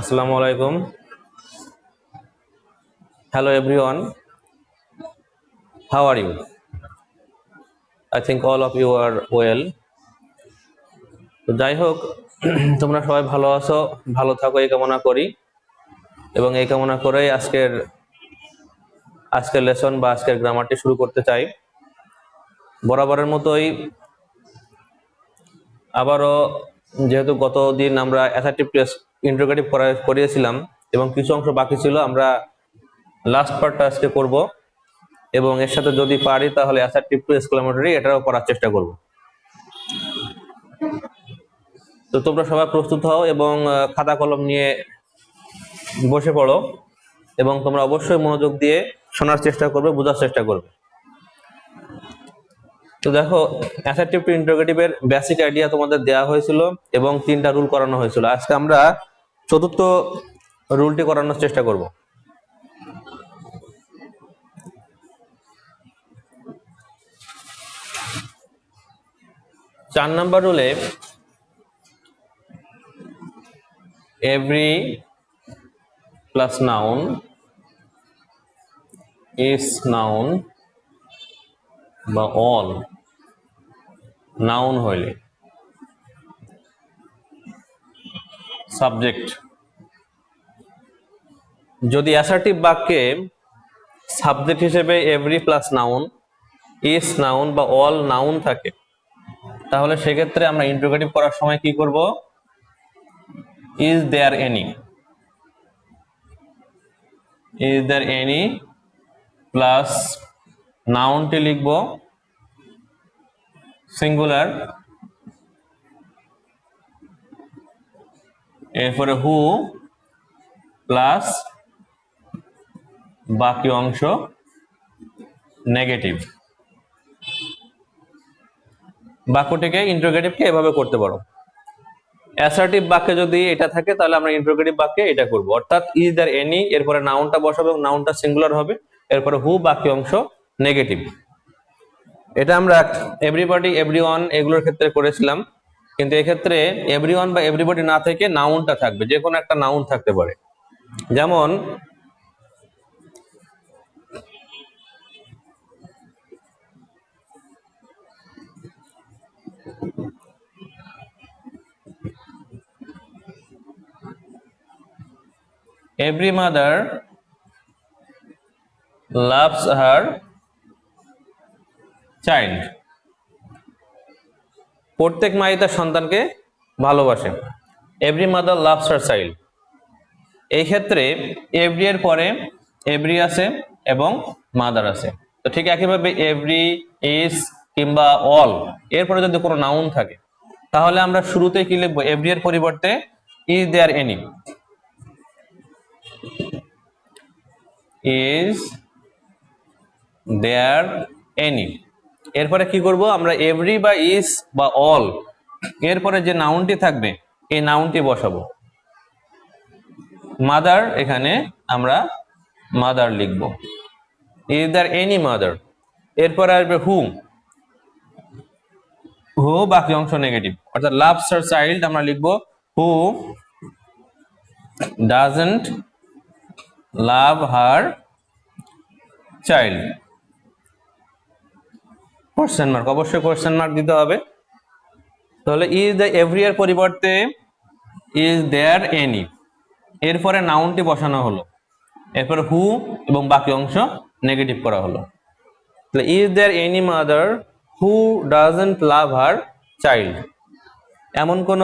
Assalamu alaikum. Hello everyone. How are you? I think all of you are well. তো যাই হোক, তোমরা সবাই ভালো আছো, ভালো থাকো এই কামনা করি, এবং এই কামনা করেই আজকের লেসন বা আজকের গ্রামারটি শুরু করতে চাই। বরাবরের মতোই আবারও, যেহেতু গত দিন আমরা অ্যাসার্টিভ টেস্ট ইন্টারোগেটিভ করিয়েছিলাম এবং কিছু অংশ বাকি ছিল, আমরা লাস্ট পার্টটা আজকে করব, এবং এর সাথে যদি পারি তাহলে অ্যাসার্টিভ টু এক্সক্লামেটরি এটাও করার চেষ্টা করব। তো তোমরা সবাই প্রস্তুত হও এবং খাতা কলম নিয়ে বসে পড়ো, এবং তোমরা অবশ্যই মনোযোগ দিয়ে শোনার চেষ্টা করবে, বোঝার চেষ্টা করবে। তো দেখো, অ্যাসার্টিভ টু ইন্টারোগেটিভের বেসিক আইডিয়া তোমাদের দেওয়া হয়েছিল এবং 3টা রুল করানো হয়েছিল। আজকে আমরা 4র্থ রুলটি করানোর চেষ্টা করব। চার নাম্বার রুলে every plus noun is noun বা অল নাউন হইলে সাবজেক্ট, যদি অ্যাসার্টিভ বাক্যে সাবজেক্ট হিসেবে every plus noun, is noun বা অল নাউন থাকে, তাহলে সেক্ষেত্রে আমরা ইন্টারোগেটিভ করার সময় কি করব? Is there any, is there any plus নাউনটি লিখব সিঙ্গুলার, এরপরে হু প্লাস বাকি অংশ নেগেটিভ। বাক্যটিকে ইন্টারোগেটিভকে এভাবে করতে পারো। অ্যাসার্টিভ বাক্যে যদি এটা থাকে তাহলে আমরা ইন্টারোগেটিভ বাক্যে এটা করব, অর্থাৎ ইজ দেয়ার এনি, এরপরে নাউনটা বসাবো এবং নাউনটা সিঙ্গুলার হবে, এরপরে হু বাকি অংশ নেগেটিভ। এটা আমরা এভরিবডি, এভরিওয়ান এগুলোর ক্ষেত্রে করেছিলাম, কিন্তু এক্ষেত্রে এভরিওয়ান বা এভরিবডি না থেকে নাউনটা থাকবে, যে কোনো একটা নাউন থাকতে পারে। যেমন every mother loves her child, প্রত্যেক মাই তার সন্তানকে ভালোবাসে। Every mother loves her child, এই ক্ষেত্রে এভরি এর পরে এভরি আছে এবং মাদার আছে। তো ঠিক একইভাবে এভরি, ইজ কিংবা অল এরপরে যদি কোনো নাউন থাকে তাহলে আমরা শুরুতে কি লিখবো? এভরি এর পরিবর্তে is there any, is there any. এরপরে কি করব? আমরা এভরি বা ইজ বা অল এরপরে যে নাউনটি থাকবে এই নাউনটি বসাবো। মাদার, এখানে আমরা মাদার লিখব, ইজ দেয়ার এনি মাদার। এরপরে আসবে হু, হু বাকি অংশ নেগেটিভ, অর্থাৎ লাভস হার চাইল্ড আমরা লিখব who doesn't love her child. Question mark, অবশ্যই কোশ্চেন মার্ক দিতে হবে। তাহলে ইজ দ্য এভরি এর পরিবর্তে ইজ দেয়ার এনি, এরপরে নাউনটি বসানো হলো, এরপরে হু এবং বাকি অংশ নেগেটিভ করা হলো। তাহলে is there any mother who doesn't love her child, এমন কোন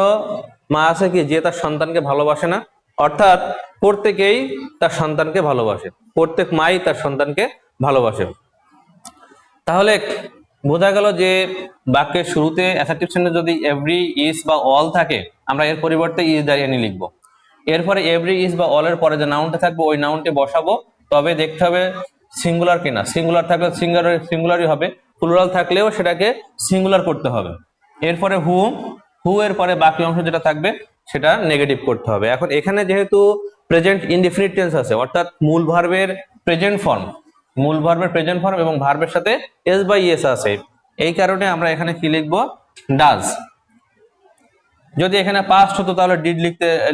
মা আছে কি যে তার সন্তানকে ভালোবাসে না? অর্থাৎ প্রত্যেকেই তার সন্তানকে ভালোবাসে, প্রত্যেক মাই তার সন্তানকে ভালোবাসে। তাহলে বোঝা গেল যে বাক্যের শুরুতে অ্যাসার্টিভ সেন্টেন্স যদি এভরি, ইজ বা অল থাকে, আমরা এর পরিবর্তে ইজ দেয়ার এনি লিখবো। এরপরে এভরি, ইজ বা অল এর পরে যে নাউনটা থাকবে ওই নাউনটি বসাবো, তবে দেখতে হবে সিঙ্গুলার কিনা। সিঙ্গুলার থাকলে সিঙ্গুলারই হবে, প্লুরাল থাকলেও সেটাকে সিঙ্গুলার করতে হবে। এরপরে হু, হু এর পরে বাকি অংশ যেটা থাকবে সেটা নেগেটিভ করতে হবে। এখন এখানে যেহেতু প্রেজেন্ট ইনডিফিনিট টেন্স আছে, অর্থাৎ মূল ভার্বের প্রেজেন্ট ফর্ম, মূল ভার্বের প্রেজেন্ট ফর্ম এবং ভার্বের সাথে এস বাই এস আছে, এই কারণে আমরা এখানে কি লিখবো? ডাজ। যদি এখানে পাস্ট হতো তাহলে ডিড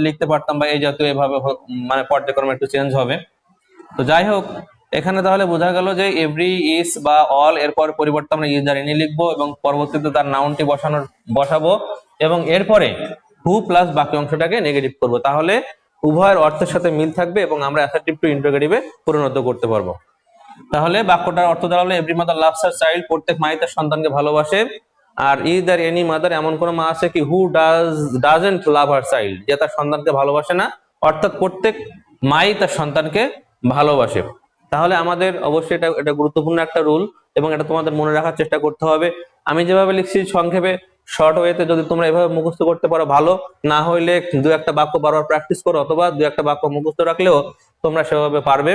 লিখতে পারতাম, বা এই জাতীয় এভাবে মানে পর্যায়ক্রমে একটু চেঞ্জ হবে। তো যাই হোক, এখানে তাহলে বোঝা গেল যে এভরি, ইস বা অল এরপর পরিবর্তে আমরা ইজ আর এনি লিখবো এবং পরবর্তীতে তার নাউনটি বসাবো এবং এরপরে হু প্লাস বাকি অংশটাকে নেগেটিভ করব, তাহলে উভয়ের অর্থের সাথে মিল থাকবে এবং আমরা অ্যাসার্টিভ টু ইন্টারোগেটিভে পরিণত করতে পারবো। তাহলে বাক্যটার অর্থ দাঁড়ালো every mother loves her child, প্রত্যেক মাই তার সন্তানকে ভালোবাসে। আর ইজ দেয়ার এনি মাদার, এমন কোন মা আছে কি হু ডাজন্ট লাভ হার চাইল্ড, যে তার সন্তানকে ভালোবাসে না, অর্থাৎ প্রত্যেক মাই তার সন্তানকে ভালোবাসে। তাহলে আমাদের অবশ্যই এটা গুরুত্বপূর্ণ একটা রুল এবং এটা তোমাদের মনে রাখার চেষ্টা করতে হবে। আমি যেভাবে লিখছি সংক্ষেপে শর্ট ওয়েতে, যদি তোমরা এভাবে মুখস্থ করতে পারো ভালো, না হইলে দু একটা বাক্য বারবার প্র্যাকটিস করো, অথবা দু একটা বাক্য মুখস্থ রাখলেও তোমরা সেভাবে পারবে।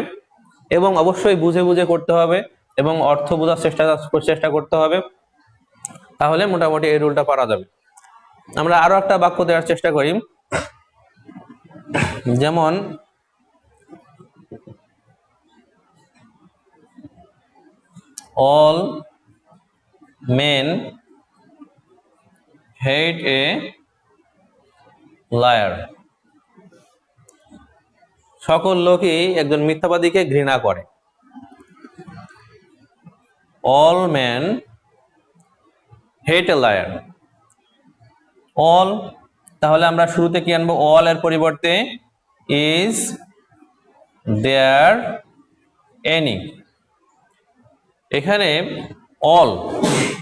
এবং অবশ্যই বুঝে বুঝে করতে হবে এবং অর্থ বোঝার চেষ্টা করতে হবে, তাহলে মোটামুটি এই রুলটা পারা যাবে। আমরা আরো একটা বাক্য দেওয়ার চেষ্টা করি, যেমন all men hate a liar, সকল লোকই একজন মিথ্যাবাদীকে ঘৃণা করে। All men hate a liar, all, তাহলে আমরা শুরুতে কি আনবো, অল এর পরিবর্তে ইজ দেয়ার এনি। এখানে অল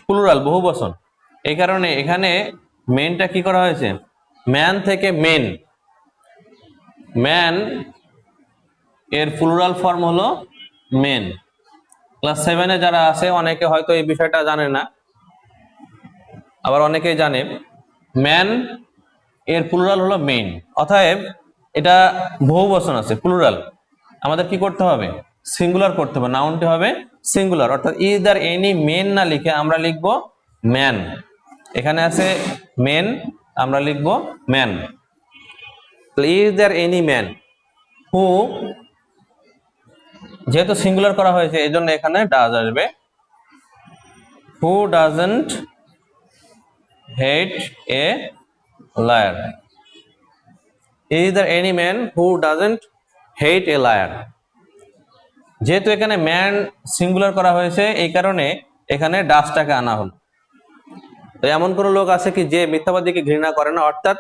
প্লুরাল বহুবচন, এই কারণে এখানে মেনটা কি করা হয়েছে, ম্যান থেকে মেন, ম্যান এর প্লুরাল ফর্ম হলো মেন। ক্লাস 7-এ যারা আছে অনেকে হয়তো এই বিষয়টা জানে না, আবার অনেকেই জানে। ম্যান এর প্লুরাল হলো মেন, অতএব এটা বহুবচন আছে প্লুরাল, আমাদের কি করতে হবে, সিঙ্গুলার করতে হবে, নাউনটি হবে সিঙ্গুলার, অর্থাৎ ইজ দেয়ার এনি মেন না লিখে আমরা লিখবো ম্যান। এখানে আছে মেন, আমরা লিখবো man. Is there any man who, যেহেতু সিঙ্গুলার করা হয়েছে এই জন্য এখানে ডাজ আসবে, who doesn't hate a liar. Is there any man who doesn't hate a liar, যেহেতু এখানে ম্যান সিঙ্গুলার করা হয়েছে এই কারণে এখানে ডাজটাকে আনা হলো। তো এমন কোন লোক আছে কি যে মিথ্যাবাদীকে ঘৃণা করে না, অর্থাৎ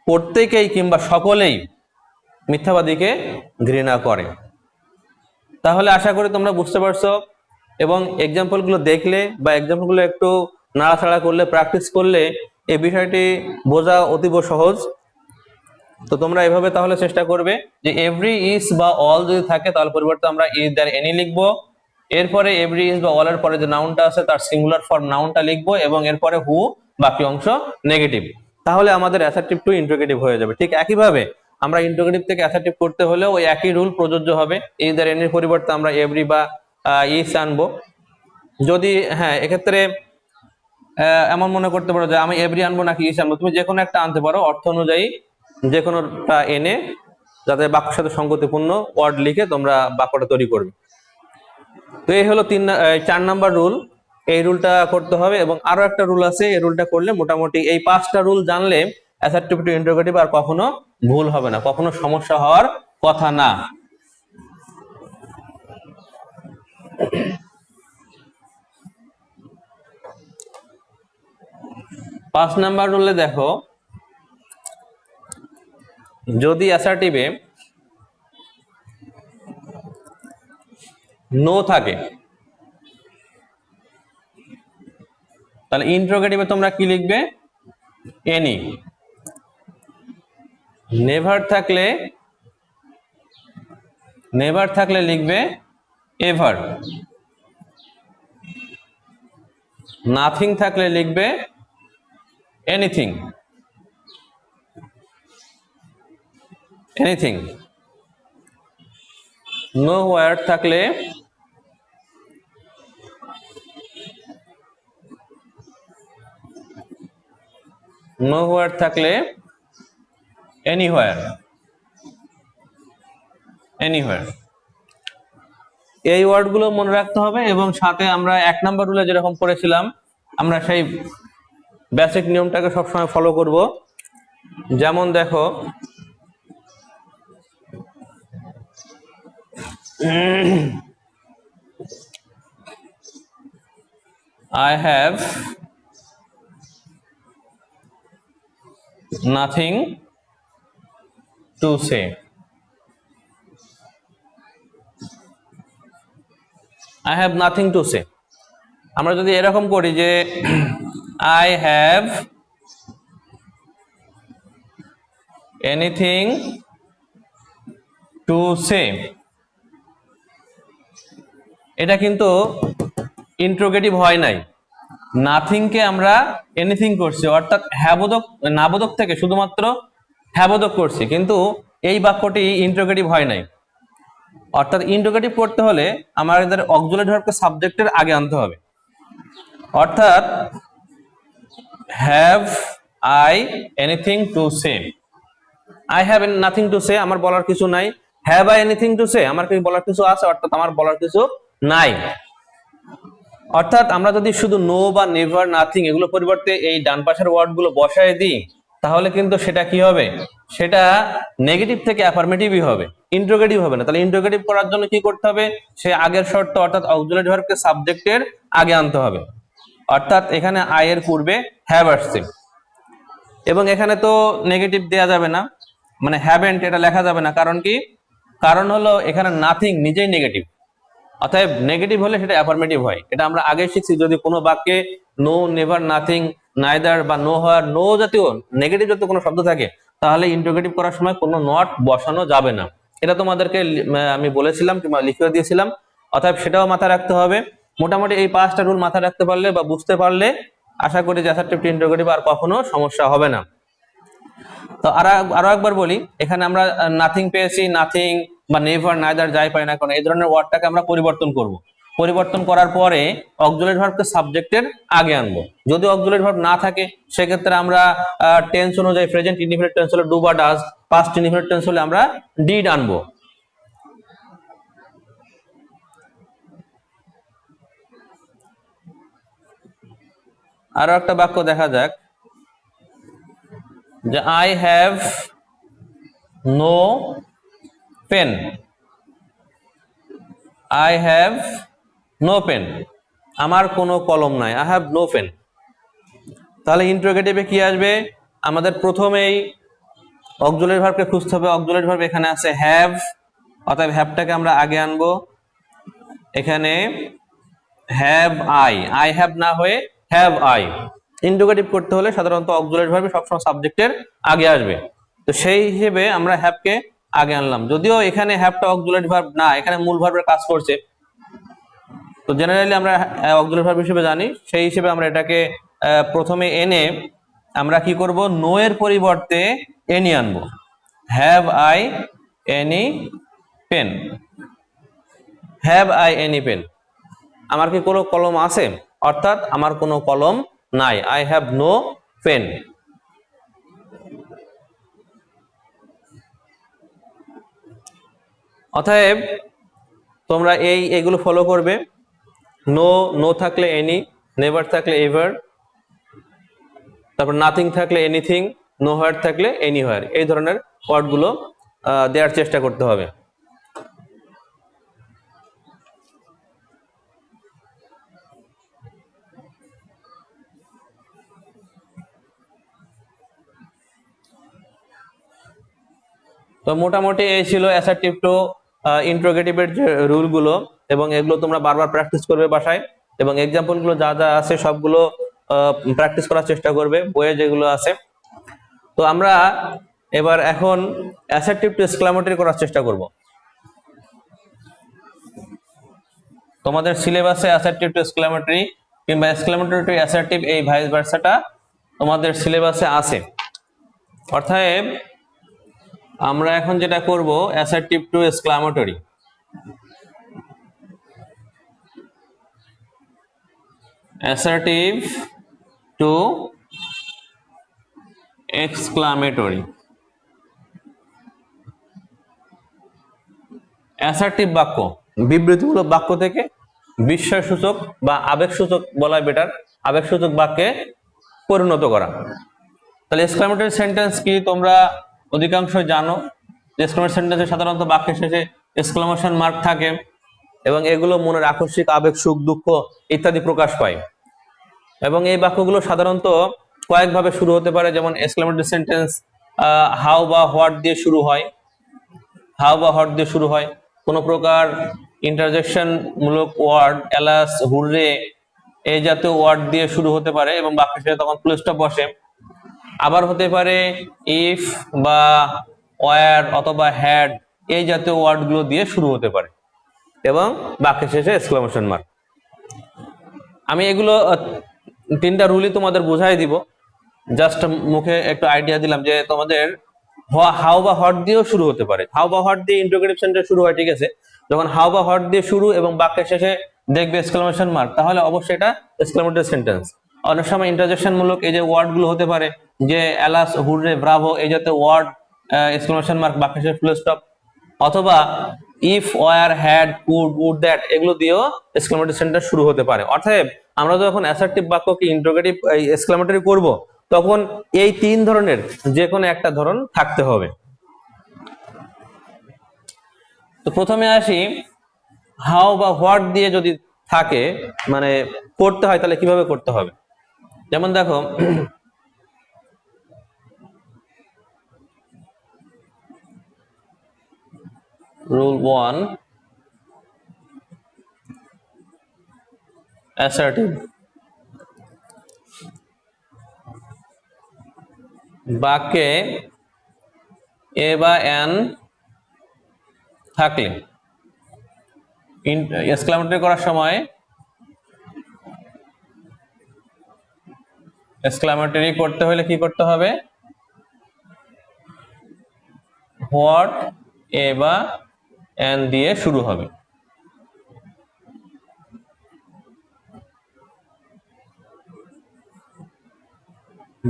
প্রত্যেকেই কিংবা সকলেই মিথ্যাবাদীকে ঘৃণা করে। তাহলে আশা করি তোমরা বুঝতে পারছো এবং এক্সাম্পল গুলো দেখলে বা এক্সাম্পল গুলো একটু নাড়াচাড়া করলে, প্র্যাকটিস করলে এই বিষয়টি বোঝা অতীব সহজ। তো তোমরা এভাবে তাহলে চেষ্টা করবে যে এভরি, ইজ বা অল যদি থাকে তাহলে পরিবর্তে আমরা ইজ দেয়ার এনি লিখবো, এরপরে এভরি, ইজ বা অল এর পরে যে নাউনটা আছে তার সিঙ্গুলার ফর্ম নাউনটা লিখবো এবং এরপরে হু বাকি অংশ নেগেটিভ, তাহলে আমাদের অ্যাসার্টিভ টু ইন্টারোগেটিভ হয়ে যাবে। ঠিক একইভাবে আমরা ইন্টারোগেটিভ থেকে অ্যাসার্টিভ করতে হলেও ওই একই রুল প্রযোজ্য হবে, ইজ দেয়ার এনির পরিবর্তে আমরা এভরি বা ইজ আনবো। যদি হ্যাঁ এক্ষেত্রে এমন মনে করতে পারো যে আমি এভরি আনবো নাকি ইজ আনবো, তুমি যে কোনো একটা আনতে পারো, অর্থ অনুযায়ী যে কোনোটা এনে যাতে বাক্যের সাথে সঙ্গতিপূর্ণ ওয়ার্ড লিখে তোমরা বাক্যটা তৈরি করবে। তো এই হলো 4 নাম্বার রুল, এই রুলটা করতে হবে। এবং আরো একটা রুল আছে, এই রুলটা করলে মোটামুটি এই 5টা রুল জানলে অ্যাসার্টিভ টু ইন্টারোগেটিভ আর কখনো ভুল হবে না, কখনো সমস্যা হওয়ার কথা না। পাঁচ নাম্বার রুলে দেখো, যদি অ্যাসার্টিভে নো থাকে তাহলে ইন্টারোগেটিভে তোমরা কি লিখবে, এনি। নেভার থাকলে লিখবে এভার। নাথিং থাকলে লিখবে এনিথিং। নোহোয়্যার থাকলে এনিহোয়্যার। এই ওয়ার্ডগুলো মনে রাখতে হবে এবং সাথে আমরা 1 নাম্বার রুলে যেরকম পড়েছিলাম আমরা সেই বেসিক নিয়মটাকে সবসময় ফলো করব। যেমন দেখো, I have nothing to say. I have nothing to say. আমরা যদি এরকম করি যে I have anything to say, এটা কিন্তু ইন্ট্রোগেটিভ হয় নাই, নাথিং কে আমরা এনিথিং করছি, অর্থাৎ হ্যাবোধক নাবোধক থেকে শুধুমাত্র হ্যাবোধক করছি, কিন্তু এই বাক্যটি ইন্ট্রোগেটিভ হয় নাই। অর্থাৎ ইন্ট্রোগেটিভ করতে হলে আমাদের অক্সিলারি ভার্বকে সাবজেক্টের আগে আনতে হবে। অর্থাৎ have I anything to say, I have nothing to say, আমার বলার কিছু নাই। Have I anything to say, আমার কি বলার কিছু আছে, অর্থাৎ আমার বলার কিছু নাই। অর্থাৎ আমরা যদি শুধু নো বা নেভার, নাথিং এগুলো পরিবর্তে এই ডান পাশের ওয়ার্ড গুলো বসায় দিই, তাহলে কিন্তু সেটা কি হবে, সেটা নেগেটিভ থেকে অ্যাফার্মেটিভই হবে, ইন্ট্রোগেটিভ হবে না। তাহলে ইন্ট্রোগেটিভ করার জন্য কি করতে হবে, সে আগের শর্ত অর্থাৎ অক্সিলারি ভার্বকে সাবজেক্টের আগে আনতে হবে। অর্থাৎ এখানে আই এর পূর্বে হ্যাভ আসছে, এবং এখানে তো নেগেটিভ দেয়া যাবে না, মানে হ্যাভেন্ট এটা লেখা যাবে না। কারণ কি, কারণ হলো এখানে নাথিং নিজেই নেগেটিভ, অতএব নেগেটিভ হলে সেটা অ্যাফার্মেটিভ হয়। এটা আমরা আগে শিখছি, যদি কোনো বাক্যে নো, নেভার, নাথিং, নাইদার বা নো হওয়ার, নো জাতীয় নেগেটিভ জাতীয় কোনো শব্দ থাকে, তাহলে ইন্টারোগেটিভ করার সময় কোনো নট বসানো যাবে না। এটা তোমাদেরকে আমি বলেছিলাম কিংবা লিখে দিয়েছিলাম, অতএব সেটাও মাথায় রাখতে হবে। মোটামুটি এই 5টা রুল মাথায় রাখতে পারলে বা বুঝতে পারলে আশা করি যে অ্যাসার্টিভ টু ইন্টারোগেটিভ আর কখনো সমস্যা হবে না। তো আরো একবার বলি, এখানে আমরা নাথিং পেয়েছি, নাথিং বা নেভার, নাইদার যাই পাই না কেন, এই ধরনের ওয়ার্ডটাকে আমরা পরিবর্তন করব। পরিবর্তন করার পরে অক্সিলারি ভার্বকে সাবজেক্টের আগে আনবো। যদি অক্সিলারি ভার্ব না থাকে, সেক্ষেত্রে আমরা টেন্স অনুযায়ী প্রেজেন্ট ইনডিফিনিট টেন্স হলে ডু বা ডাজ, পাস্ট ইনডিফিনিট টেন্স হলে আমরা ডিড আনবো। আরো একটা বাক্য দেখা যাক, যে I have no pen, I have no pen, আমার কোনো কলম নাই, আই হ্যাভ নো পেন। তাহলে ইন্টারোগেটিভে কি আসবে, আমাদের প্রথমেই অক্সিলারি ভার্বকে খুঁজতে হবে। অক্সিলারি ভার্ব এখানে আছে হ্যাভ, অতএব হ্যাভটাকে আমরা আগে আনবো। এখানে হ্যাভ আই, আই হ্যাভ না হয়ে হ্যাভ আই। ইন্টারোগেটিভ করতে হলে সাধারণত অক্সিলারি ভার্ব সবসময় সাবজেক্টের আগে আসবে, তো সেই হিসেবে আমরা হ্যাভকে আগে আনলাম। যদিও এখানে হ্যাভটা অক্সিলারি ভার্ব না, এখানে মূল ভার্বের কাজ করছে, তো জেনারেলি আমরা অক্সিলারি ভার্ব হিসেবে জানি, সেই হিসেবে আমরা এটাকে প্রথমে এনে আমরা কি করব, নো এর পরিবর্তে এনি আনবো। Have I any pen, have I any pen, আমার কি কোনো কলম আছে, অর্থাৎ আমার কোনো কলম নাই, আই হ্যাভ নো পেন। অতএব তোমরা এইগুলো ফলো করবে। নো, নো থাকলে এনি, নেভার থাকলে এভার, তারপর নাথিং থাকলে এনিথিং, নো হোয়ার থাকলে এনিহোয়ার, এই ধরনের ওয়ার্ডগুলো দেওয়ার চেষ্টা করতে হবে। তো মোটামুটি এই ছিল অ্যাসার্টিভ টু ইন্টারোগেটিভের যে রুলগুলো, এবং এগুলো তোমরা বারবার প্র্যাকটিস করবে বাসায়, এবং এক্সাম্পলগুলো যা যা আছে সবগুলো প্র্যাকটিস করার চেষ্টা করবে বইয়ে যেগুলো আছে। তো আমরা এবার এখন অ্যাসার্টিভ টু এক্সক্লামেটরি করার চেষ্টা করব। তোমাদের সিলেবাসে অ্যাসার্টিভ টু এক্সক্লামেটরি কিংবা এক্সক্লামেটরি টু অ্যাসার্টিভ এই ভাইস ভার্সাটা তোমাদের সিলেবাসে আছে। অর্থাৎ আমরা এখন যেটা করব, assertive two exclamatory, assertive two exclamatory. Assertive বাক্য, বিবৃতিমূলক বাক্য থেকে বিস্ময়সূচক বা আবেগসূচক বলা বেটার, আবেগসূচক বাক্যে পরিণত করা। তাহলে এক্সক্লামেটরি সেন্টেন্স কি তোমরা অধিকাংশ জানো। এক্সক্লামেটরি সেন্টেন্সে সাধারণত বাক্যের শেষে এক্সক্লামেশন মার্ক থাকে এবং এগুলো মনের আকস্মিক আবেগ, সুখ, দুঃখ ইত্যাদি প্রকাশ পায়। এবং এই বাক্যগুলো সাধারণত কয়েকভাবে শুরু হতে পারে, যেমন এক্সক্লামেটরি সেন্টেন্স হাউ বা হোয়াট দিয়ে শুরু হয়। হাউ বা হোয়াট দিয়ে শুরু হয়। কোনো প্রকার ইন্টারজেকশন মূলক ওয়ার্ড, অ্যালাস, হুররে এই জাতীয় ওয়ার্ড দিয়ে শুরু হতে পারে এবং বাক্যের শেষে তখন ফুল স্টপ বসে। আবার হতে পারে ইফ বা ওয়ার অথবা হ্যাড এই জাতীয় ওয়ার্ডগুলো দিয়ে শুরু হতে পারে এবং বাক্যের শেষে এক্সক্লামেশন মার্ক। আমি এগুলো তিনটা রুলই তোমাদের বুঝাই দিব, জাস্ট মুখে একটু আইডিয়া দিলাম যে তোমাদের হাউ বা হট দিয়েও শুরু হতে পারে। হাউ বা হট দিয়ে ইন্টারোগেটিভ সেন্টেন্স শুরু হয়, ঠিক আছে। যখন হাউ বা হট দিয়ে শুরু এবং বাক্যের শেষে দেখবে এক্সক্লামেশন মার্ক, তাহলে অবশ্যই এটা এক্সক্লামেটরি সেন্টেন্স। অনেক সময় ইন্টারজেকশন মূলক এই যে ওয়ার্ডগুলো হতে পারে, যে অ্যালাস, হুররে, ব্রাভো এই জাতীয় ওয়ার্ড, এক্সক্লামেশন মার্ক, বাক্যের শেষে ফুল স্টপ, অথবা if, were, had, could, would, that এগুলো দিয়েও এক্সক্লামেটরি সেন্টেন্স শুরু হতে পারে। অর্থাৎ আমরা যখন অ্যাসার্টিভ বাক্যকে ইন্টারোগেটিভ এক্সক্লামেটরি করব, তখন এই তিন ধরনের যে কোনো একটা ধরন থাকতে হবে। তো প্রথমে আসি, হাউ বা হোয়াট দিয়ে যদি থাকে মানে করতে হয়, তাহলে কিভাবে করতে হবে। যেমন দেখো, রুল 1, অ্যাসার্টিভ। বাক্যে এ বা এন থাকলে এক্সক্লামেটরি করার সময় এক্সক্লামেটরি করতে হলে কি করতে হবে, হোয়াট, এ বা এন দিয়ে শুরু হবে।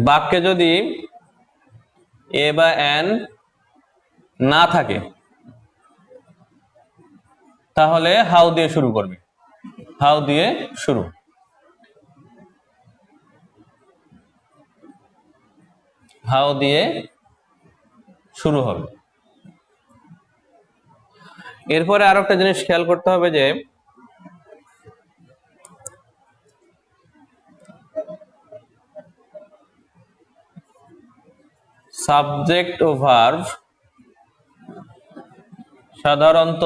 বাক্যে যদি এ বা এন না থাকে তাহলে হাউ দিয়ে শুরু করবে। হাউ দিয়ে শুরু, হাউ দিয়ে শুরু হবে। এরপরে আরো একটা জিনিস খেয়াল করতে হবে যে সাবজেক্ট ও ভার্ব সাধারণত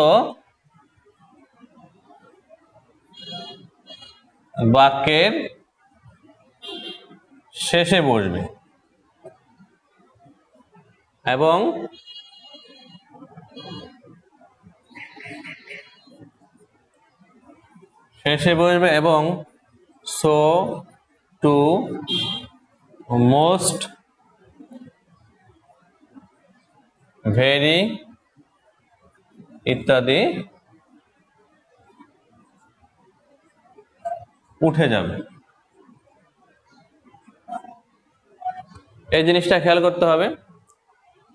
বাক্যের শেষে বসবে এবং সো, টু, মোস্ট, ভেরি ইত্যাদি উঠে যাবে। এই জিনিসটা খেয়াল করতে হবে।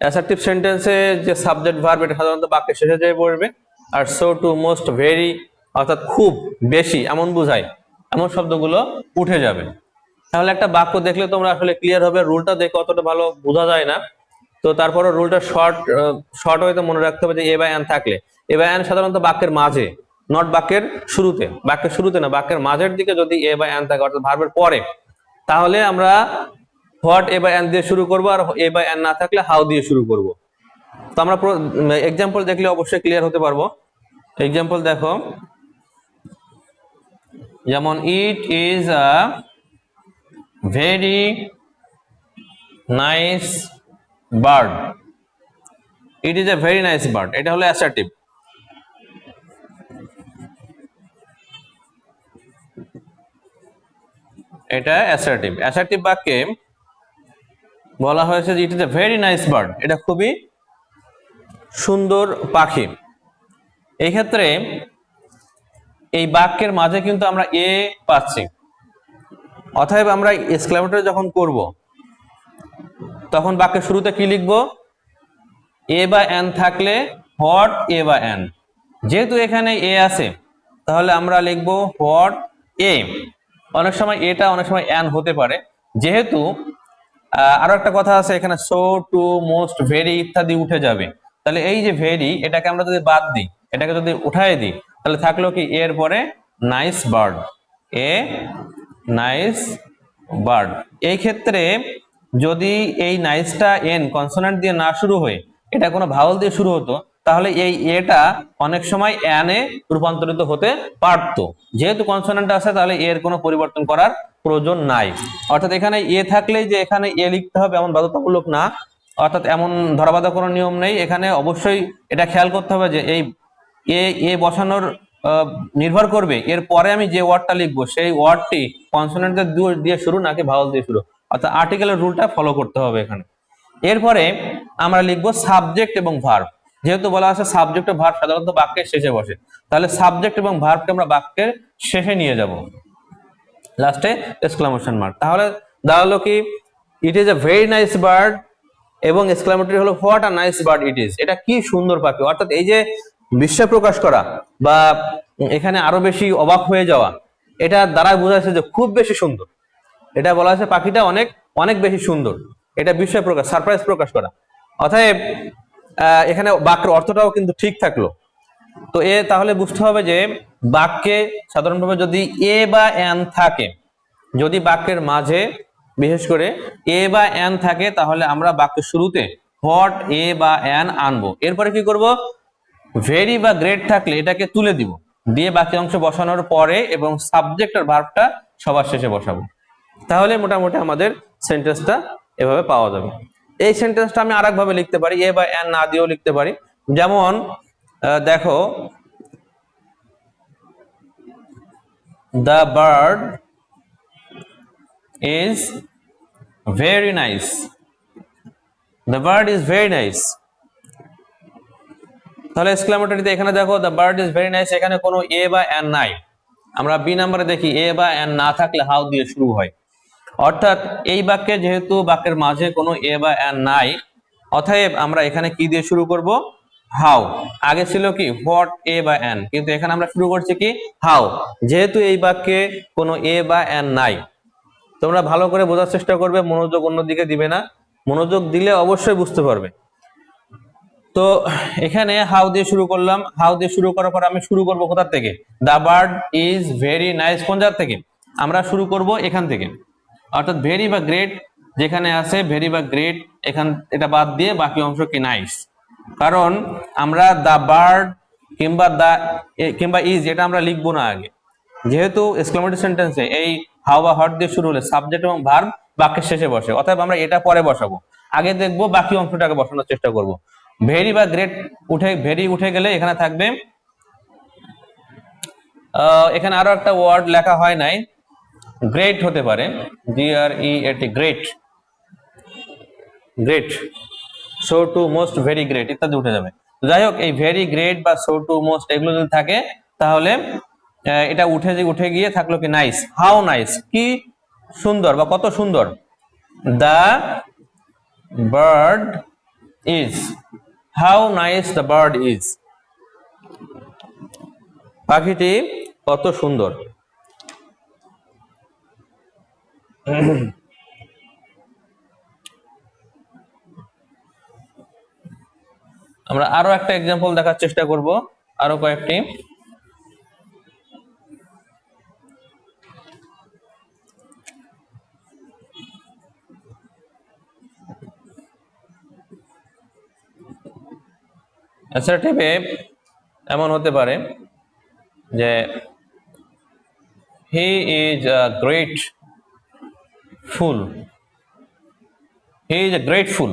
অ্যাসার্টিভ সেন্টেন্সে যে সাবজেক্ট ভার্ব এটা সাধারণত বাক্যের শেষে যেয়ে পড়বে, আর সো, টু, মোস্ট, ভেরি অর্থাৎ খুব, বেশি এমন বোঝায়, এমন শব্দগুলো উঠে যাবে। তাহলে একটা বাক্য দেখলে তোমরা আসলে ক্লিয়ার হবে। রুলটা দেখে অতটা ভালো বোঝা যায় না, তো তারপরে রুলটা শর্ট হয়তো মনে রাখতে হবে যে এ বা এন থাকলে, এ বা এন সাধারণত বাক্যের মাঝে, নট বাক্যের শুরুতে। বাক্যের শুরুতে না, বাক্যের মাঝের দিকে যদি এ বা এন থাকে অর্থাৎ ভার্বের পরে, তাহলে আমরা হোয়াট, এ বা এন দিয়ে শুরু করবো, আর এ বা এন না থাকলে হাউ দিয়ে শুরু করব। তো আমরা এক্সাম্পল দেখলে অবশ্যই ক্লিয়ার হতে পারবো। এক্সাম্পল দেখো, যেমন it is a very nice bird. It is a very nice bird, এটা হলো অ্যাসার্টিভ। এটা অ্যাসার্টিভ। অ্যাসার্টিভ বাক্যে বলা হয়েছে যে it is a very nice bird, এটা খুবই সুন্দর পাখি। এই ক্ষেত্রে এই বাক্যের মাঝে কিন্তু আমরা এ পাচ্ছি, অতএব আমরা এক্সক্লামেটরি যখন করব তখন বাক্যের শুরুতে কি লিখবো, এ বা এন থাকলে হোয়াট, এ বা এন। যেহেতু এখানে এ আছে তাহলে আমরা লিখবো হোয়াট এ। অনেক সময় এটা, অনেক সময় এন হতে পারে। যেহেতু আরো একটা কথা আছে এখানে, সো টু মোস্ট ভেরি ইত্যাদি উঠে যাবে। তাহলে এই যে ভেরি, এটাকে আমরা যদি বাদ দিই, এটাকে যদি উঠাই দিই, তাহলে থাকলো কি এর পরে nice bird, a nice bird. এই ক্ষেত্রে যদি এই নাইসটা এন কনসোনেন্ট দিয়ে না শুরু হয়ে এটা কোনো ভাওয়াল দিয়ে শুরু হতো, তাহলে এই এটা অনেক সময় এন এ রূপান্তরিত হতে পারত। যেহেতু কনসোনেন্ট আছে, তাহলে এর কোনো পরিবর্তন করার প্রয়োজন নাই। অর্থাৎ এখানে এ থাকলেই যে এখানে এ লিখতে হবে এমন বাধ্যতামূলক না, অর্থাৎ এমন ধরাবাঁধা কোনো নিয়ম নেই। এখানে অবশ্যই এটা খেয়াল করতে হবে যে এই এ বসানোর নির্ভর করবে এর পরে আমি যে ওয়ার্ডটা লিখবো সেই ওয়ার্ডটি কনসোনেন্ট দিয়ে শুরু নাকি ভাওয়াল দিয়ে শুরু, অর্থাৎ আর্টিকেলের রুলটা ফলো করতে হবে এখানে। এরপরে আমরা লিখবো সাবজেক্ট এবং ভার্ব। যেহেতু বলা আছে সাবজেক্ট ও ভার্ব সাধারণত বাক্যের শেষে বসে, তাহলে সাবজেক্ট এবং ভার্বকে আমরা বাক্যের শেষে নিয়ে যাব, লাস্টে এক্সক্লামেশন মার্ক। তাহলে দাঁড়ালো কি it is a very nice bird, এবং এক্সক্লামেটরি হলো what a nice bird it is, এটা কি সুন্দর পাখি। অর্থাৎ এই যে বিস্ময় প্রকাশ করা বা এখানে আরো বেশি অবাক হয়ে যাওয়া, এটা দ্বারা বোঝা যাচ্ছে যে খুব বেশি সুন্দর। এটা বলা হয়েছে পাখিটা অনেক অনেক বেশি সুন্দর, এটা বিস্ময় প্রকাশ, সারপ্রাইজ প্রকাশ করা। অতএব এখানে বাক্যের অর্থটাও কিন্তু ঠিক থাকলো। তো তাহলে বুঝতে হবে যে বাক্যে সাধারণভাবে যদি এ বা এন থাকে, যদি বাক্যের মাঝে বিশেষ করে এ বা এন থাকে, তাহলে আমরা বাক্যের শুরুতে হোয়াট এ বা এন আনবো। এরপরে কি করব, ভেরি বা গ্রেট থাকলে এটাকে তুলে দিব, দিয়ে বাকি অংশ বসানোর পরে এবং সাবজেক্ট আর ভার্বটা সবার শেষে বসাবো। তাহলে মোটামুটি আমাদের সেন্টেন্সটা এভাবে পাওয়া যাবে। এই সেন্টেন্সটা আমি আরেকভাবে লিখতে পারি, এ বা এন না দিয়েও লিখতে পারি। যেমন দেখো, the bird is very nice, the bird is very nice. তাহলে এক্সক্লামেটরিতে এখানে দেখো the bird is very nice, এখানে কোনো এ বা এন নাই। আমরা বি নাম্বারে দেখি এ বা এন না থাকলে হাউ দিয়ে শুরু হয়। অর্থাৎ এই বাক্যে যেহেতু বাক্যের মাঝে কোনো এ বা এন নাই, অতএব আমরা এখানে কি দিয়ে শুরু করব, হাউ। আগে ছিল কি হোয়াট এ বা এন, কিন্তু এখানে আমরা শুরু করছি কি হাউ। যেহেতু এই বাক্যে কোনো এ বা এন নাই, তোমরা ভালো করে বোঝার চেষ্টা করবে, মনোযোগ অন্যদিকে দিবে না, মনোযোগ দিলে অবশ্যই বুঝতে পারবে। তো এখানে হাউ দিয়ে শুরু করলাম, হাউ দিয়ে শুরু করার পর আমি শুরু করব কোথা থেকে, the bird is very nice কোন জায়গা থেকে, আমরা শুরু করব এখান থেকে। অর্থাৎ ভেরি বা গ্রেট যেখানে আছে, ভেরি বা গ্রেট এখান এটা বাদ দিয়ে বাকি অংশ কি নাইস। কারণ আমরা দ্য বার্ড কিংবা ইজ এটা আমরা লিখবো না আগে, যেহেতু এক্সক্লেমেটরি সেন্টেন্সে এই হাউ বা হট দিয়ে শুরু হলে সাবজেক্ট এবং ভার্ব বাক্যের শেষে বসে, অতএব আমরা এটা পরে বসাবো, আগে দেখবো বাকি অংশটাকে বসানোর চেষ্টা করব। ভেরি বা গ্রেট ভেরি উঠে গেলে এখানে থাকবে, এখানে আরো একটা ওয়ার্ড লেখা হয় নাই, গ্রেট হতে পারে, GREAT, great, great, so too most very great ইত্যাদি উঠে যাবে। যাই হোক, এই ভেরি গ্রেট বা সো টু মোস্ট এগুলো যদি থাকে, তাহলে এটা উঠে গিয়ে থাকলো কি নাইস, হাউ নাইস, কি সুন্দর বা কত সুন্দর, the bird is, how nice the bird is, পাখিটি কত সুন্দর। আমরা আরো একটা এক্সাম্পল দেখার চেষ্টা করব, আরো কয়েকটি। অ্যাসার্টিভে এমন হতে পারে যে he is a great fool, he is a great fool,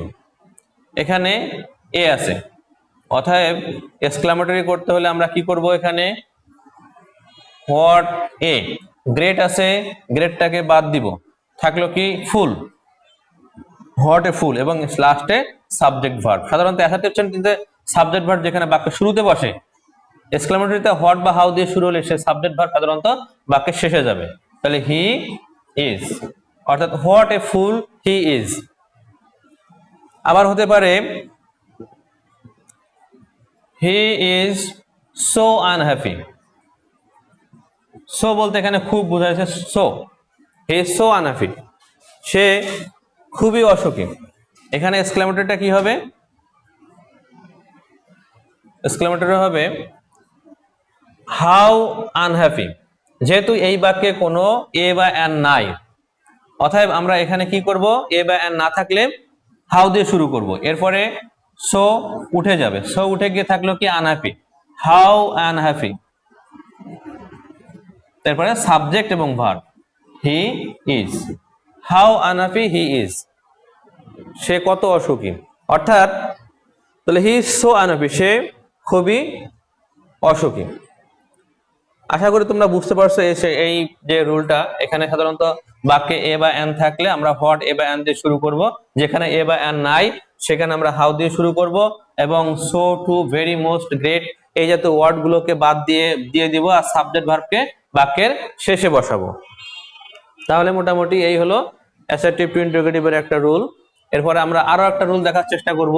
এখানে এ আছে, অতএব এক্সক্লামেটরি করতে হলে আমরা কি করব, এখানে হোয়াট এ, গ্রেট আছে, গ্রেটটাকে বাদ দিব, থাকলো কি ফুল, হোয়াট এ ফুল, এবং লাস্টে সাবজেক্ট ভার্ব। সাধারণত অ্যাসার্টিভ সেন্টেন্সে সাবজেক্ট ভার্ব যেখানে বাক্যের শুরুতে বসে, এক্সক্লামেটরিতে হোয়াট বা হাউ দিয়ে শুরু হলে সে সাবজেক্ট ভার্ব সাধারণত বাক্যের শেষে যাবে। তাহলে হি ইজ, অর্থাৎ what a fool he is. আবার হতে পারে he is so unhappy, so বলতে এখানে খুব বোঝাচ্ছে, so he is so unhappy, সে খুবই অসুখী। এখানে এক্সক্লেমেটরটা কি হবে? এক্সক্লেমেটর হবে হাউ আনহ্যাপি। যেহেতু এই বাক্যে কোনো এ বা অ্যান নাই, অতএব আমরা এখানে কি করব? এ বা অ্যান না থাকলে হাউ দিয়ে শুরু করব, এরপরে সো উঠে যাবে, সো উঠে গিয়ে থাকলো কি? Unhappy, how unhappy. তারপরে সাবজেক্ট এবং verb, he is, how unhappy he is, সে কত অসুখী। অর্থাৎ তাহলে হি ইজ সো আনহ্যাপি, সে খুবই অসুখী। আশা করি তোমরা বুঝতে পারছো এই যে রুলটা। এখানে সাধারণত বাক্যে এ বা এন থাকলে আমরা হোয়াট এ বা এন দিয়ে শুরু করব, যেখানে এ বা এন নাই সেখানে আমরা হাউ দিয়ে শুরু করব, এবং so, too, very, most, great এই জাতীয় ওয়ার্ড গুলোকে বাদ দিয়ে দিব, আর সাবজেক্ট ভার্বকে বাক্যের শেষে বসাবো। তাহলে মোটামুটি এই হলো অ্যাসার্টিভ টু ইন্টারোগেটিভের একটা রুল। এরপরে আমরা আরো একটা রুল দেখার চেষ্টা করব।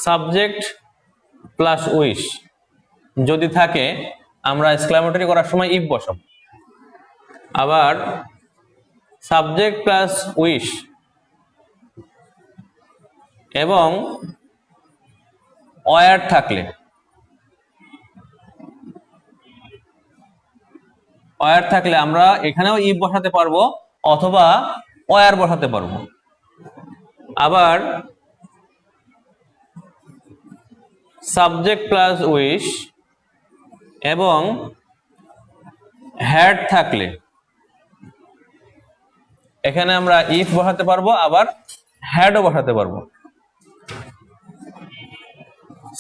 সাবজেক্ট প্লাস উইশ যদি থাকে আমরা এক্সক্লামেটরি করার সময় ইফ বসাবো। আবার সাবজেক্ট প্লাস উইশ এবং ওয়ার থাকলে, আমরা এখানেও ইফ বসাতে পারবো অথবা ওয়ার বসাতে পারবো। আবার সাবজেক্ট প্লাস উইশ এবং হ্যাড থাকলে এখানে আমরা ইফ বসাতে পারবো, আবার হ্যাডও বসাতে পারবো।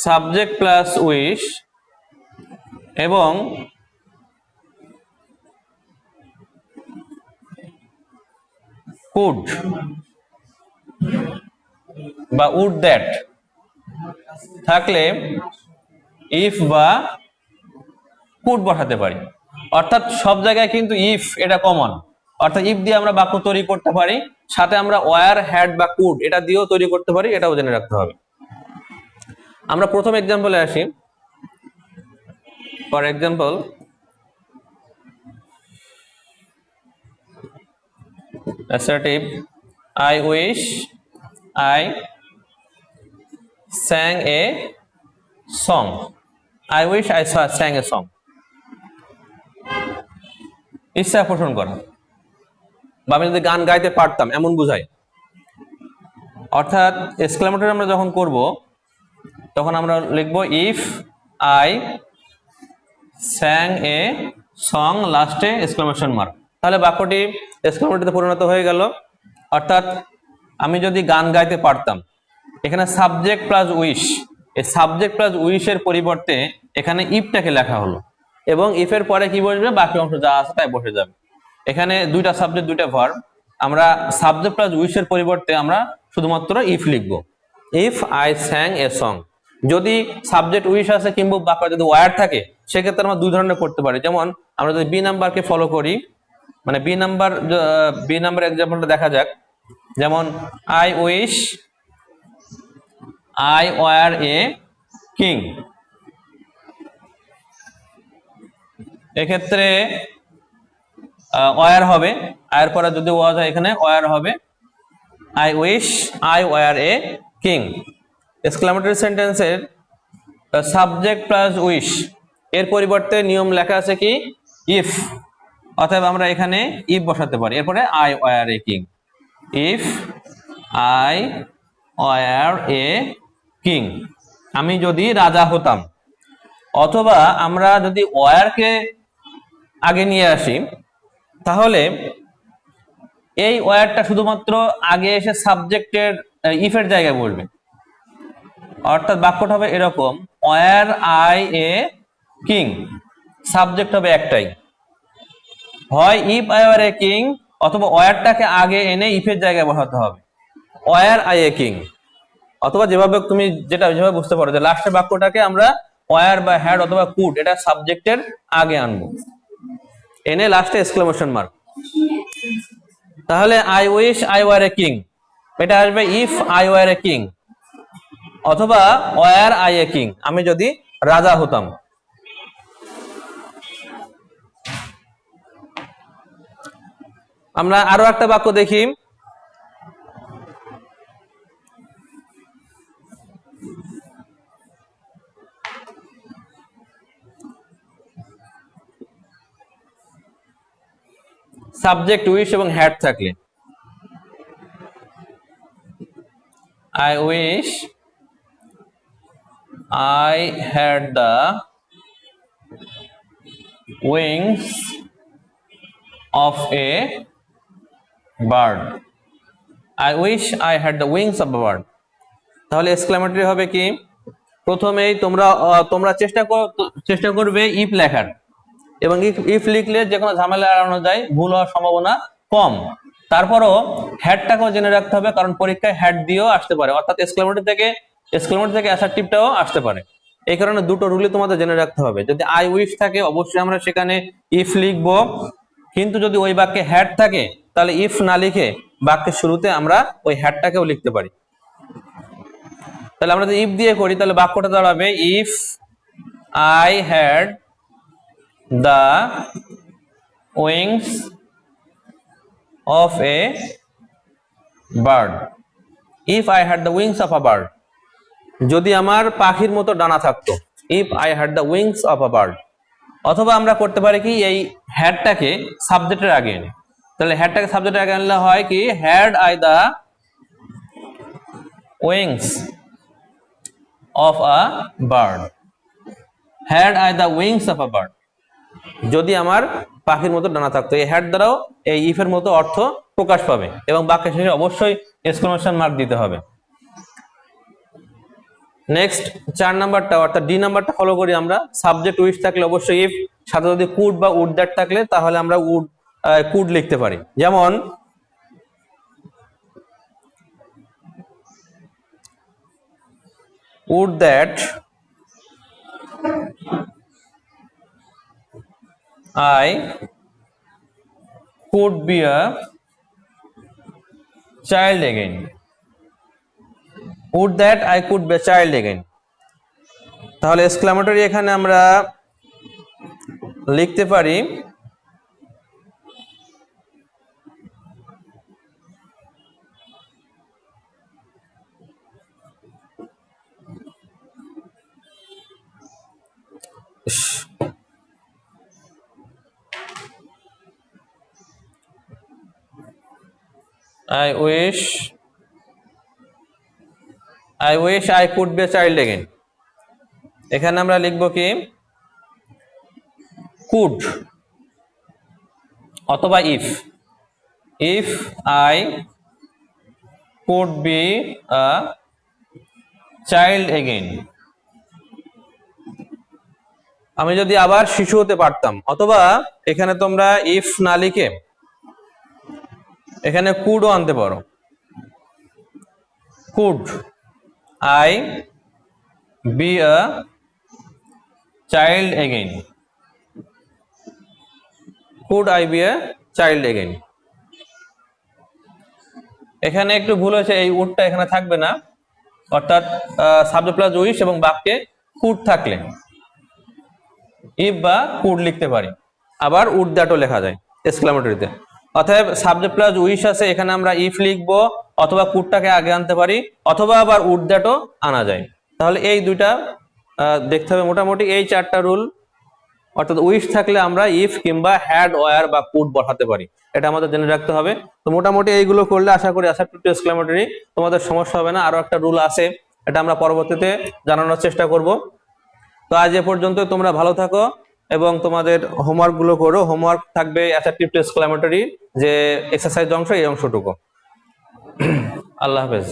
সাবজেক্ট প্লাস উইশ এবং কুড বা উড দ্যাট থাকলে ইফ বা কুড বসাতে পারি। অর্থাৎ সব জায়গায় কিন্তু ইফ এটা কমন, অর্থাৎ ইফ দিয়ে আমরা বাক্য তৈরি করতে পারি, সাথে আমরা ওয়ার, হ্যাড বা কুড এটা দিয়েও তৈরি করতে পারি, এটাও জেনে রাখতে হবে। আমরা প্রথম এক্সাম্পলে আসি। For example, assertive, I wish I sang a song. I wish I sang a song. ইচ্ছা পোষণ করা, বা আমি যদি গান গাইতে পারতাম এমন বুঝাই। অর্থাৎ এক্সক্লেমেটর আমরা যখন করব তখন আমরা লিখব ইফ আই স্যাং এ সং, লাস্টে এক্সক্লেমেশন মার্ক। তাহলে বাক্যটি এক্সক্লেমেটরিতে পরিণত হয়ে গেল। অর্থাৎ আমি যদি গান গাইতে পারতাম, এখানে সাবজেক্ট প্লাস উইশ, এই সাবজেক্ট প্লাস উইশের পরিবর্তে এখানে ইফটাকে লেখা হলো, এবং ইফের পরে কি বসবে? বাকি অংশ যা আছে তাই বসে যাবে। এখানে দুইটা সাবজেক্ট দুইটা ভার্ব, আমরা সাবজেক্ট প্লাস উইশের পরিবর্তে আমরা শুধুমাত্র ইফ লিখব, ইফ আই স্যাং এ সং। যদি সাবজেক্ট উইশ আছে কিংবা বাক্য যদি ওয়ার থাকে সেক্ষেত্রে আমরা দুই ধরনের করতে পারি। যেমন আমরা যদি বি নাম্বারকে ফলো করি, মানে বি নাম্বার এক্সাম্পলটা দেখা যাক। যেমন I wish I were a king, এক্ষেত্রে ওয়ার হবে, আয়ের পরে যদি ওয়াজ হয় এখানে ওয়ার হবে, I wish I were a king. Exclamatory সেন্টেন্সের সাবজেক্ট প্লাস উইশ এর পরিবর্তে নিয়ম লেখা আছে কি? ইফ। অতএব আমরা এখানে ইফ বসাতে পারি, এরপরে I were a king, if I were a king, আমি যদি রাজা হতাম। অথবা আমরা যদি ওয়ারকে আগে নিয়ে আসি তাহলে এই ওয়ারটা শুধুমাত্র আগে এসে সাবজেক্টের ইফের জায়গায় বসবে। অর্থাৎ বাক্যটা হবে এরকম, were I a king, subject হবে একটাই, হয় if I were a king অথবা ওয়ারটাকে আগে এনে ইফের জায়গায় বসাতে হবে, ওয়ার আই এ কিং। অথবা যেভাবে তুমি যেভাবে বুঝতে পারো যে লাস্টের বাক্যটাকে আমরা ওয়ার বা হ্যাড অথবা কুড এটা সাবজেক্টের আগে আনবো, এনে লাস্টে এক্সক্লেমেশন মার্ক। তাহলে I wish I were a king, এটা আসবে if I were a king, অথবা ওয়ার আই এ কিং, আমি যদি রাজা হতাম। আমরা আরো একটা বাক্য দেখি। সাবজেক্ট উইশ এবং হ্যাড থাকলে, I wish I had the wings of a bird. I wish I had the wings of a bird. তাহলে এক্সক্লেমেটরি হবে কি, প্রথমেই তোমরা চেষ্টা করবে ইফ লেখার, এবং ইফ লিখলে যে কোনো ঝামেলা এড়ানো যায়, ভুল হওয়ার সম্ভাবনা কম। তারপরও হ্যাডটাকেও জেনে রাখতে হবে, কারণ পরীক্ষায় হ্যাড দিয়েও আসতে পারে, অর্থাৎ এক্সক্লেমেটরি থেকে অ্যাসার্টিভটাও আসতে পারে। এই কারণে দুটো রুলই তোমাদের জেনে রাখতে হবে। যদি আই উইশ থাকে অবশ্যই আমরা সেখানে ইফ লিখবো, কিন্তু যদি ওই বাক্যে হ্যাড থাকে তাহলে ইফ না লিখে বাক্যের শুরুতে আমরা ওই হ্যাডটাকেও লিখতে পারি। তাহলে আমরা যদি ইফ দিয়ে করি তাহলে বাক্যটা দাঁড়াবে if I had the wings of a bird, if I had the wings of a bird, যদি আমার পাখির মতো ডানা থাকতো, if I had the wings of a bird. অথবা আমরা করতে পারি কি, এই হ্যাডটাকে সাবজেক্টের আগে এনে, তাহলে হ্যাডটাকে সাবজেক্টের আগে আনলে হয় কি, had I the wings of a bird, had I the wings of a bird, যদি আমার পাখির মতো ডানা থাকতো। এই হ্যাড দ্বারাও এই ইফের মতো অর্থ প্রকাশ পাবে, এবং বাক্যের শেষে অবশ্যই এক্সক্লেমেশন মার্ক দিতে হবে। নেক্সট 4 নাম্বারটা অর্থাৎ ডি নাম্বারটা ফলো করি আমরা। সাবজেক্ট উইশ থাকলে অবশ্যই ইফ, সাথে যদি কুড বা উড দ্যাট থাকলে তাহলে আমরা কুড লিখতে পারি। যেমন would that I could be a child again, would that I could be a child again। তাহলে এক্সক্লেমেটরি এখানে আমরা লিখতে পারি I wish I could be a child again। এখানে আমরা লিখব কি, could অথবা if I could be a child again, আমি যদি আবার শিশু হতে পারতাম। অথবা এখানে তোমরা ইফ না লিখে এখানে কুডও আনতে পারো, could I be a child again, could I be a child again। এখানে একটু ভুল হয়েছে, এই উডটা এখানে থাকবে না, অর্থাৎ সাবজেক্ট প্লাস উইশ এবং বাক্যে কুড থাকলে ইফ বা কুড লিখতে পারি, আবার উড দ্যাটও লেখা যায় এক্সক্লেমেটরিতে। অতএব সাবজেক্ট প্লাস উইশ আছে, এখানে আমরা ইফ লিখবো, অথবা কুডটাকে আগে আনতে পারি, অথবা আবার উড দ্যাটও আনা যায়। তাহলে এই দুইটা দেখতে হবে। মোটামুটি এই 4টা রুল, অর্থাৎ উইশ থাকলে আমরা ইফ কিংবা হ্যাড, ওয়ার বা কুড বসাতে পারি, এটা আমাদের জেনে রাখতে হবে। তো মোটামুটি এইগুলো করলে আশা করি অ্যাসার্টিভ টু এক্সক্লেমেটরি তোমাদের সমস্যা হবে না। আরো একটা রুল আছে, এটা আমরা পরবর্তীতে জানানোর চেষ্টা করব। তো আজ এ পর্যন্ত, তোমরা ভালো থাকো এবং তোমাদের হোমওয়ার্ক গুলো করো। হোমওয়ার্ক থাকবে অ্যাসার্টিভ টু এক্সক্লেমেটরি যে এক্সারসাইজ অংশ, এই অংশটুকু। আল্লাহ হাফেজ।